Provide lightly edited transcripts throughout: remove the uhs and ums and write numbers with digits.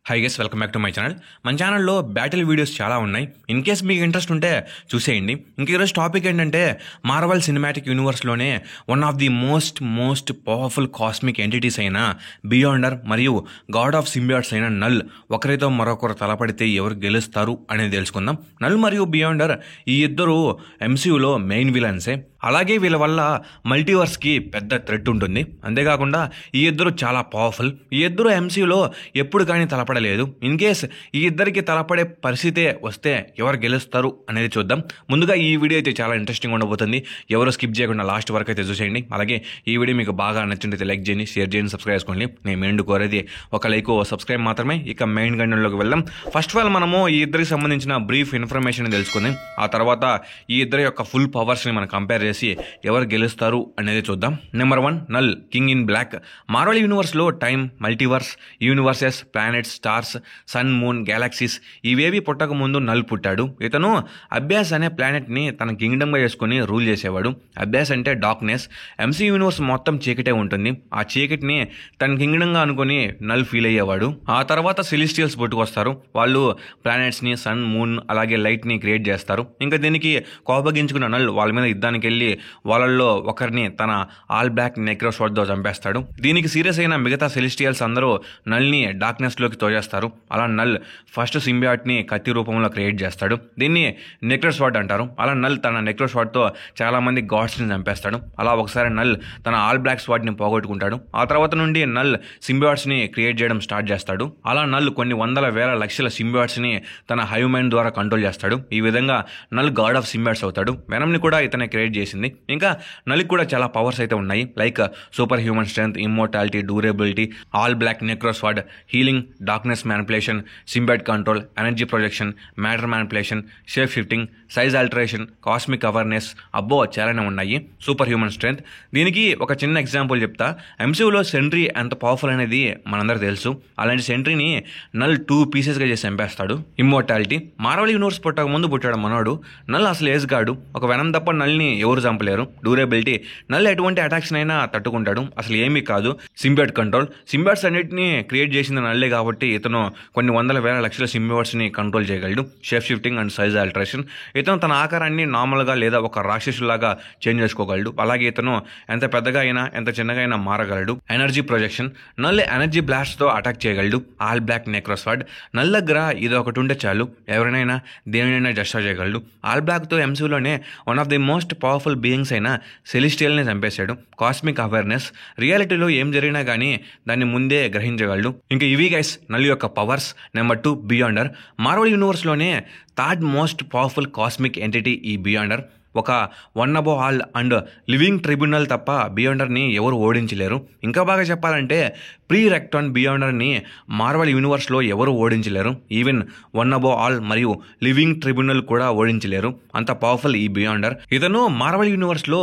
Hi guys, welcome back to my channel. మన ఛానల్లో battle videos చాలా ఉన్నాయి. ఇన్ కేస్ మీకు ఇంట్రెస్ట్ ఉంటే చూసేయండి. ఇంక ఈరోజు టాపిక్ ఏంటంటే మార్వెల్ సినిమాటిక్ యూనివర్స్లోనే one of the most powerful cosmic entities అయిన బియాండర్ మరియు గాడ్ ఆఫ్ సింబియాట్స్ అయిన నల్ ఒకరితో మరొకరు తలపడితే ఎవరు గెలుస్తారు అనేది తెలుసుకుందాం. నల్ మరియు బియాండర్ ఈ ఇద్దరు ఎంసీయూలో మెయిన్ విలన్సే. అలాగే వీళ్ళ వల్ల మల్టీవర్స్కి పెద్ద థ్రెట్ ఉంటుంది. అంతేకాకుండా ఈ ఇద్దరు చాలా పవర్ఫుల్. ఈ ఇద్దరు ఎంసీయూలో ఎప్పుడు కానీ తలపడలేదు. ఇన్ కేస్ ఈ ఇద్దరికి తలపడే పరిస్థితే వస్తే ఎవరు గెలుస్తారు అనేది చూద్దాం. ముందుగా ఈ వీడియో అయితే చాలా ఇంట్రెస్టింగ్ ఉండబోతుంది. ఎవరు స్కిప్ చేయకుండా లాస్ట్ వరకు అయితే చూసేయండి. అలాగే ఈ వీడియో మీకు బాగా నచ్చినట్లయితే లైక్ చేయండి, షేర్ చేయండి, సబ్స్క్రైబ్ చేసుకోండి. నేను మెయిన్ కోరేది ఒక లైక్, సబ్స్క్రైబ్ మాత్రమే. ఇక మెయిన్ గంటలోకి వెళ్దాం. ఫస్ట్ ఆఫ్ ఆల్ మనము ఈ ఇద్దరికి సంబంధించిన బ్రీఫ్ ఇన్ఫర్మేషన్ తెలుసుకుందాం. ఆ తర్వాత ఈ ఇద్దరి యొక్క ఫుల్ పవర్స్ని మనం కంపేర్ చేసి ఎవరు గెలుస్తారు అనేది చూద్దాం. Number 1, Knull, king in black. Marvel యూనివర్స్లో time, multiverse, universes, planets, stars, sun, moon, galaxies ఇవేవి పుట్టక ముందు నల్ పుట్టాడు. ఇతను అబ్యాస్ అనే ప్లానెట్ని తన కింగ్డమ్గా చేసుకుని రూల్ చేసేవాడు. అబ్యాస్ అంటే డార్క్నెస్. ఎంసీ యూనివర్స్ మొత్తం చీకటే ఉంటుంది. ఆ చీకటిని తన కింగ్డమ్గా అనుకుని నల్ ఫీల్ అయ్యేవాడు. ఆ తర్వాత సెలిస్టియల్స్ పుట్టుకొస్తారు. వాళ్ళు ప్లానెట్స్ని, సన్, మూన్ అలాగే లైట్ని క్రియేట్ చేస్తారు. ఇంకా దీనికి కోపగించుకున్న నల్ వాళ్ళ మీద యుద్ధానికి వెళ్ళి వాళ్ళల్లో ఒకరిని తన ఆల్ బ్లాక్ నెక్రోస్వర్డ్తో చంపేస్తాడు. దీనికి సీరియస్ అయిన మిగతా సెలిస్టియల్స్ అందరూ నల్ని డార్క్నెస్లోకి తోచేస్తారు. అలా నల్ ఫస్ట్ సింబియాట్ని కత్తి రూపంలో క్రియేట్ చేస్తాడు. దీన్ని నెక్రోస్వర్డ్ అంటారు. అలా నల్ తన నెక్రోస్వర్డ్తో చాలా మంది గాడ్స్ని చంపేస్తాడు. అలా ఒకసారి నల్ తన ఆల్ బ్లాక్ స్వాడ్ని పోగొట్టుకుంటాడు. ఆ తర్వాత నుండి నల్ సింబియాట్స్ని క్రియేట్ చేయడం స్టార్ట్ చేస్తాడు. అలా నల్ కొన్ని వందల వేల లక్షల సింబియాట్స్ని తన హైవ్ మైండ్ ద్వారా కంట్రోల్ చేస్తాడు. ఈ విధంగా నల్ గాడ్ ఆఫ్ సింబియాట్స్ అవుతాడు. వెనమ్ని కూడా ఇతనే క్రియేట్ చేసింది. ఇంకా నల్కి కూడా చాలా పవర్స్ అయితే ఉన్నాయి. Like super human strength, immortality, durability, all black necrosword, healing, darkness manipulation, symbiote control, energy projection, matter manipulation, shape shifting, size alteration, cosmic awareness, అబ్బో చాలానే ఉన్నాయి. Super human strength. దీనికి ఒక చిన్న ఎగ్జాంపుల్ చెప్తా. ఎంసీయూలో సెంట్రీ ఎంత పవర్ఫుల్ అనేది మనందరూ తెలుసు. అలాంటి సెంట్రీని నల్ 2 పీసెస్గా చేసి చంపేస్తాడు. ఇమ్మోర్టాలిటీ. మార్వెల్ యూనివర్స్ పుట్టక ముందు పుట్టాడు మనోడు. నల్ అసలు ఏజ్ గాడు. ఒక వెనం తప్ప నల్ని ఎవరు చంపలేరు. డ్యూరబిలిటీ. నల్ ఎటువంటి అటాక్స్ అయినా తట్టుకుంటాడు. అసలు ఏమీ కాదు. సింబియాట్ కంట్రోల్. సింబియాట్స్ అన్నిటిని క్రియేట్ చేసింది నల్లే కాబట్టి ఇతను కొన్ని వందల వేల లక్షల సింబియాట్స్ని కంట్రోల్ చేయగలడు. Shape shifting and size alteration. ఇతను తన ఆకారాన్ని నార్మల్గా లేదా ఒక రాక్షసులాగా చేంజ్ చేసుకోగలడు. అలాగే ఇతను ఎంత పెద్దగా అయినా ఎంత చిన్నగా అయినా మారగలడు. Energy projection. నల్ ఎనర్జీ బ్లాస్ట్తో అటాక్ చేయగలడు. All black necrosword. నల్ దగ్గర ఇది ఒకటి ఉంటే చాలు, ఎవరినైనా దేనినైనా డిస్ట్రాయ్ చేయగలడు. ఆల్ బ్లాక్తో ఎంసీయూలోనే one of the most powerful beings అయిన సెలిస్టియల్ని చంపేశాడు. Cosmic awareness. రియాలిటీలో ఏం జరిగినా కానీ దాన్ని ముందే గ్రహించగలడు. ఇంకా ఇవి గైస్ నల్ యొక్క పవర్స్. Number 2, Beyonder. మార్వెల్ యూనివర్స్లోనే third most powerful cosmic entity ఈ బియాండర్. ఒక one above all and living tribunal తప్ప బియాండర్ని ఎవరు ఓడించలేరు. ఇంకా బాగా చెప్పాలంటే ప్రీ రెక్టాన్ బియాండర్ని మార్వెల్ యూనివర్స్లో ఎవరు ఓడించలేరు. ఈవెన్ వన్ అబో ఆల్ మరియు లివింగ్ ట్రిబ్యునల్ కూడా ఓడించలేరు. అంత పవర్ఫుల్ ఈ బియాండర్. ఇతను మార్వెల్ యూనివర్స్లో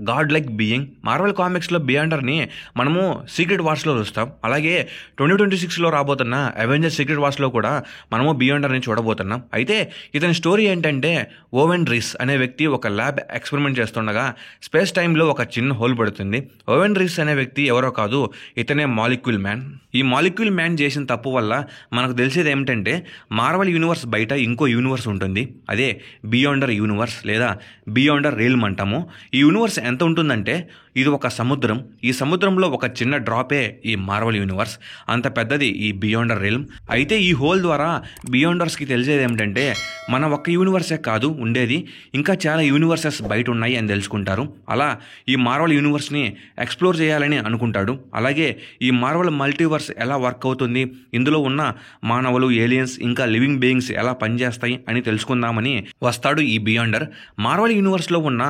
గాడ్ లైక్ బీయింగ్. మార్వెల్ కామిక్స్లో బియాండర్ని మనము సీక్రెట్ వార్స్లో చూస్తాం. అలాగే 2026లో రాబోతున్న అవెంజర్స్ సీక్రెట్ వార్స్లో కూడా మనము బియాండర్ని చూడబోతున్నాం. అయితే ఇతని స్టోరీ ఏంటంటే ఓవెన్ రీస్ అనే వ్యక్తి ఒక ల్యాబ్ ఎక్స్పెరిమెంట్ చేస్తుండగా స్పేస్ టైంలో ఒక చిన్న హోల్ పడుతుంది. ఓవెన్ రీస్ అనే వ్యక్తి ఎవరో కాదు, ఇతనే మాలిక్యూల్ మ్యాన్. ఈ మాలిక్యూల్ మ్యాన్ చేసిన తప్పు వల్ల మనకు తెలిసేది ఏమిటంటే మార్వెల్ యూనివర్స్ బయట ఇంకో యూనివర్స్ ఉంటుంది. అదే బియాండర్ యూనివర్స్ లేదా బియాండర్ రీల్మ్ అంటాము. ఈ యూనివర్స్ ఎంత ఉంటుందంటే ఇది ఒక సముద్రం. ఈ సముద్రంలో ఒక చిన్న డ్రాపే ఈ మార్వెల్ యూనివర్స్. అంత పెద్దది ఈ బియాండర్ రీల్మ్. అయితే ఈ హోల్ ద్వారా బియాండర్స్కి తెలిసేది ఏమిటంటే మన ఒక్క యూనివర్సే కాదు ఉండేది, ఇంకా చాలా యూనివర్సెస్ బయట ఉన్నాయి అని తెలుసుకుంటారు. అలా ఈ మార్వెల్ యూనివర్స్ని ఎక్స్ప్లోర్ చేయాలని అనుకుంటాడు. అలాగే ఈ మార్వెల్ మల్టీవర్స్ ఎలా వర్క్ అవుతుంది, ఇందులో ఉన్న మానవులు, ఏలియన్స్ ఇంకా లివింగ్ బీయింగ్స్ ఎలా పనిచేస్తాయి అని తెలుసుకుందామని వస్తాడు ఈ బియాండర్. మార్వెల్ యూనివర్స్లో ఉన్న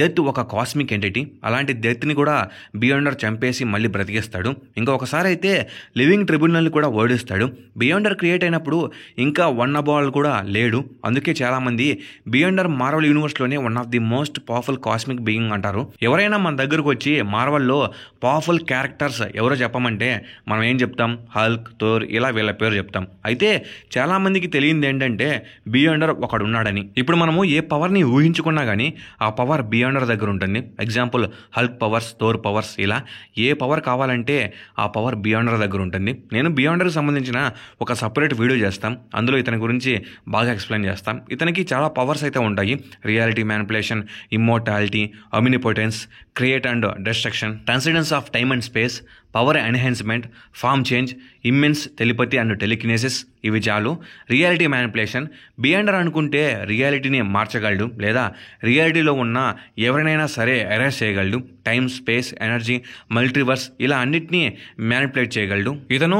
డెత్ ఒక కాస్మిక్ ఎంటిటీ. అలాంటి డెత్ని కూడా బియాండర్ చంపేసి మళ్ళీ బ్రతికిస్తాడు. ఇంకా ఒకసారి అయితే లివింగ్ ట్రిబ్యునల్ని కూడా ఓడిస్తాడు. బియాండర్ క్రియేట్ అయినప్పుడు ఇంకా వన్ అబాల్ కూడా లేడు. అందుకే చాలామంది బియాండర్ మార్వెల్ యూనివర్స్లోనే one of the most powerful cosmic being అంటారు. ఎవరైనా మన దగ్గరకు వచ్చి మార్వెల్లో పవర్ఫుల్ క్యారెక్టర్స్ ఎవరో చెప్పమంటే మనం ఏం చెప్తాం? హల్క్, థోర్ ఇలా వీళ్ళ పేరు చెప్తాం. అయితే చాలామందికి తెలియంది ఏంటంటే బియాండర్ ఒకడు ఉన్నాడని. ఇప్పుడు మనము ఏ పవర్ని ఊహించుకున్నా కానీ ఆ పవర్ బియాండర్ దగ్గర ఉంటుంది. Example Hulk powers, Thor powers, ఇలా ఏ పవర్ కావాలంటే ఆ పవర్ బియాండర్ దగ్గర ఉంటుంది. నేను బియాండర్కి సంబంధించిన ఒక సపరేట్ వీడియో చేస్తాం. అందులో ఇతని గురించి బాగా ఎక్స్ప్లెయిన్ చేస్తాం. ఇతనికి చాలా పవర్స్ అయితే ఉంటాయి. Reality manipulation, immortality, omnipotence, create and destruction, transcendence of time and space, power enhancement, form change, immense telepathy and telekinesis. ఇవి చాలు. రియాలిటీ మ్యానిపులేషన్, బియాండర్ అనుకుంటే రియాలిటీని మార్చగలడు లేదా రియాలిటీలో ఉన్న ఎవరినైనా సరే ఎరేస్ చేయగలడు. టైమ్, స్పేస్, ఎనర్జీ, మల్టీవర్స్ ఇలా అన్నిటినీ మ్యానిపులేట్ చేయగలడు. ఇతను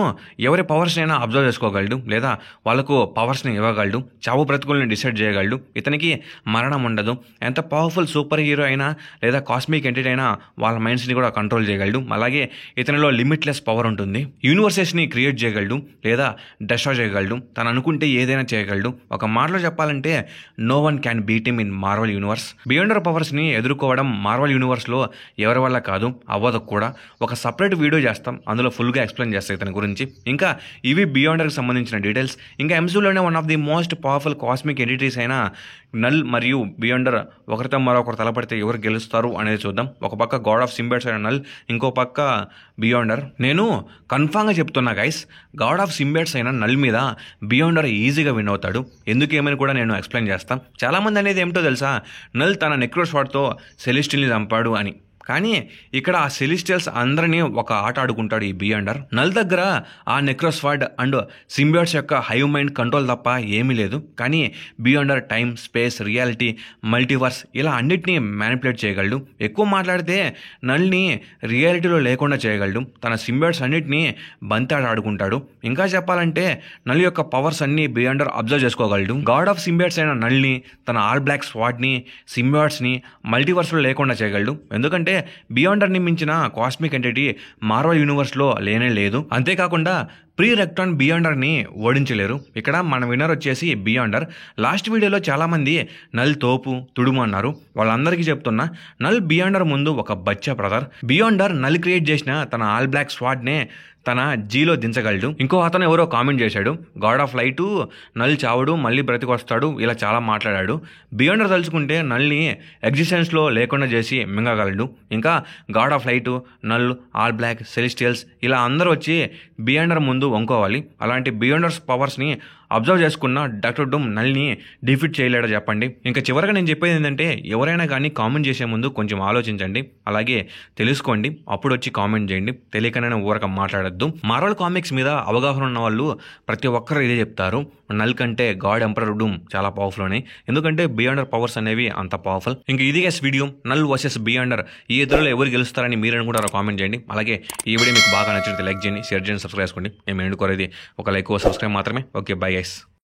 ఎవరి పవర్స్నైనా అబ్జర్వ్ చేసుకోగలడు లేదా వాళ్ళకు పవర్స్ని ఇవ్వగలడు. చావు బ్రతుకుల్ని డిసైడ్ చేయగలడు. ఇతనికి మరణం ఉండదు. ఎంత పవర్ఫుల్ సూపర్ హీరో అయినా లేదా కాస్మిక్ ఎంటిటీ అయినా వాళ్ళ మైండ్స్ని కూడా కంట్రోల్ చేయగలడు. అలాగే ఇతనిలో లిమిట్లెస్ పవర్ ఉంటుంది. యూనివర్సెస్ని క్రియేట్ చేయగలడు లేదా డెస్ట్రాయ్ చేయగలడు. తను అనుకుంటే ఏదైనా చేయగలడు. ఒక మాటలో చెప్పాలంటే no one can beat him in Marvel universe. Beyonder పవర్స్ని ఎదుర్కోవడం మార్వెల్ యూనివర్స్లో ఎవరి వల్ల కాదు, అవ్వదు కూడా. ఒక సపరేట్ వీడియో చేస్తాం, అందులో ఫుల్గా ఎక్స్ప్లెయిన్ చేస్తాయి ఇతని గురించి. ఇంకా ఇవి బియాండర్కి సంబంధించిన డీటెయిల్స్. ఇంకా ఎంసీయూలోనే one of the most powerful cosmic entities అయిన నల్ మరియు బియాండర్ ఒకరితో మరొకరు తలపడితే ఎవరు గెలుస్తారు అనేది చూద్దాం. ఒక పక్క గాడ్ ఆఫ్ సింబియాట్స్ అయిన నల్, ఇంకో పక్క బియాండర్. నేను కన్ఫామ్గా చెప్తున్నా గైస్, గాడ్ ఆఫ్ సింబియాట్స్ అయిన నల్ మీద బియాండర్ ఈజీగా విన్ అవుతాడు. ఎందుకేమని కూడా నేను ఎక్స్ప్లెయిన్ చేస్తాను. చాలామంది అనేది ఏమిటో తెలుసా, నల్ తన నెక్రోస్వాడ్తో సెలెస్టియల్ని చంపాడు అని. కానీ ఇక్కడ ఆ సెలిస్టియల్స్ అందరినీ ఒక ఆట ఆడుకుంటాడు ఈ బియాండర్. నల్ దగ్గర ఆ నెక్రోస్వాడ్ అండ్ సింబియాట్స్ యొక్క హైవ్ మైండ్ కంట్రోల్ తప్ప ఏమీ లేదు. కానీ బియాండర్ టైమ్, స్పేస్, రియాలిటీ, మల్టీవర్స్ ఇలా అన్నిటినీ మ్యానిపులేట్ చేయగలడు. ఎక్కువ మాట్లాడితే నల్ని రియాలిటీలో లేకుండా చేయగలడు. తన సింబియాట్స్ అన్నిటినీ బంతాడు ఆడుకుంటాడు. ఇంకా చెప్పాలంటే నల్ యొక్క పవర్స్ అన్ని బియాండర్ అబ్జర్వ్ చేసుకోగలడు. గాడ్ ఆఫ్ సింబియాట్స్ అయిన నల్ని, తన ఆల్ బ్లాక్ స్వాడ్ని, సింబియాట్స్ని మల్టీవర్స్లో లేకుండా చేయగలడు. ఎందుకంటే బియాండర్ని మించిన కాస్మిక్ ఎంటిటీ మార్వెల్ యూనివర్స్లో లేనే లేదు. అంతేకాకుండా ప్రీ రెక్టాన్ బియాండర్ని ఓడించలేరు. ఇక్కడ మన విన్నర్ వచ్చేసి బియాండర్. లాస్ట్ వీడియోలో చాలామంది నల్ తోపు, తుడుము అన్నారు. వాళ్ళందరికీ చెప్తున్నా, నల్ బియాండర్ ముందు ఒక బచ్చా బ్రదర్. బియాండర్ నల్ క్రియేట్ చేసిన తన ఆల్ బ్లాక్ స్వాడ్నే తన జీలో దించగలడు. ఇంకో అతను ఎవరో కామెంట్ చేశాడు, గాడ్ ఆఫ్ లైటు నల్ చావుడు మళ్ళీ బ్రతికొస్తాడు ఇలా చాలా మాట్లాడాడు. బియాండర్ తలుచుకుంటే నల్ని ఎగ్జిస్టెన్స్లో లేకుండా చేసి మింగగలడు. ఇంకా god of light, Knull, all black, celestials ఇలా అందరూ వచ్చి బియాండర్ ముందు వంకోవాలి. అలాంటి బియాండర్స్ పవర్స్ని అబ్జర్వ్ చేసుకున్న డాక్టర్ డూమ్ నల్ని డిఫీట్ చేయలేడా చెప్పండి. ఇంకా చివరిగా నేను చెప్పేది ఏంటంటే, ఎవరైనా కానీ కామెంట్ చేసే ముందు కొంచెం ఆలోచించండి, అలాగే తెలుసుకోండి, అప్పుడు వచ్చి కామెంట్ చేయండి. తెలియకనే ఊరక మాట్లాడద్దు. మార్వెల్ కామిక్స్ మీద అవగాహన ఉన్న వాళ్ళు ప్రతి ఒక్కరు ఇదే చెప్తారు, నల్ కంటే గాడ్ ఎంపరర్ డూమ్ చాలా పవర్ఫుల్ అని. ఎందుకంటే బియాండర్ పవర్స్ అనేవి అంత పవర్ఫుల్. ఇంక ఇది గైస్ వీడియో, నల్ వర్సెస్ బియాండర్. ఈ ఇద్దరులో ఎవరు గెలుస్తారని మీరు అనుకుంటారో కామెంట్ చేయండి. అలాగే ఈ వీడియో మీకు బాగా నచ్చితే లైక్ చేయండి, షేర్ చేయండి, సబ్స్క్రైబ్ చేసుకోండి. మేము ఎండుకోరేది ఒక లైక్, సబ్స్క్రైబ్ మాత్రమే. Okay, bye guys.